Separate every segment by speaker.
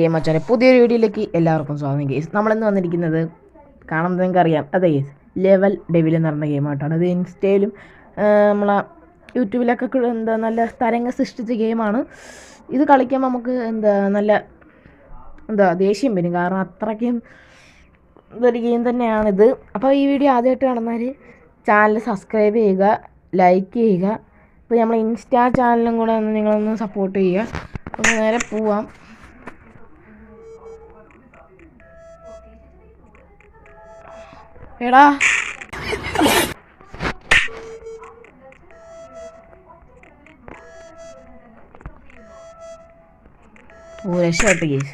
Speaker 1: Game മച്ചാനെ പുതിയൊരു വീഡിയോയിലേക്ക് എല്ലാവർക്കും സ്വാഗതം. ഗെയ്സ് നമ്മളിന്ന് വന്നിരിക്കുന്നത് കാണുമ്പോൾ നിങ്ങൾക്ക് അറിയാം, അതെ ഗെയ്സ് ലെവൽ ഡെവിൽ എന്ന് പറഞ്ഞ ഗെയിമായിട്ടാണ്. അത് ഇൻസ്റ്റയിലും നമ്മളെ യൂട്യൂബിലൊക്കെ നല്ല തരംഗം സൃഷ്ടിച്ച ഗെയിമാണ്. ഇത് കളിക്കുമ്പോൾ നമുക്ക് നല്ല ദേഷ്യം വരും, കാരണം അത്രയ്ക്കും ഇതൊരു ഗെയിം തന്നെയാണിത്. അപ്പോൾ ഈ വീഡിയോ ആദ്യമായിട്ട് കാണുന്നവർ ചാനൽ സബ്സ്ക്രൈബ് ചെയ്യുക, ലൈക്ക് ചെയ്യുക. ഇപ്പോൾ നമ്മൾ ഇൻസ്റ്റാ ചാനലും കൂടെ നിങ്ങളൊന്ന് സപ്പോർട്ട് ചെയ്യുക. അപ്പോൾ നേരെ പോവാം. എടാ രക്ഷപ്പെട്ടു കേസ്.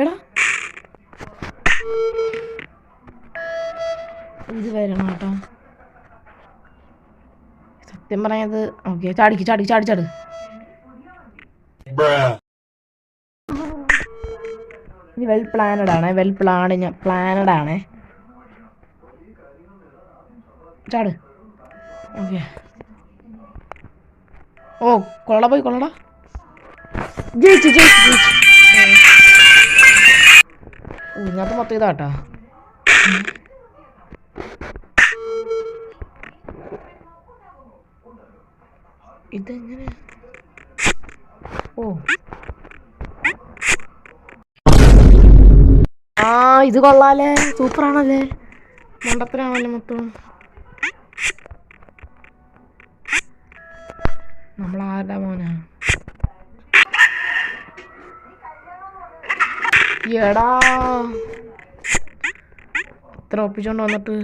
Speaker 1: എടാ ഇത് വരണം കേട്ടോ, സത്യം പറഞ്ഞത്. ഓക്കെ, ചാടിച്ചാട്. ഇത് വെൽ പ്ലാനഡ് ആണ്. ചാട്. ഓക്കെ. ഓ കൊള്ളടാ. ജയിച്ചു. ഇതിനകത്ത് മൊത്തം ഇതാട്ടാ. ഇതെങ്ങനെ? ഓ ഇത് കൊള്ളാലേ, സൂപ്പറാണല്ലേ. മണ്ടത്തരാണല്ലേ മൊത്തം. നമ്മളാരുടെ മോനാ? എടാ ഇത്ര ഒപ്പിച്ചോണ്ട് വന്നിട്ട്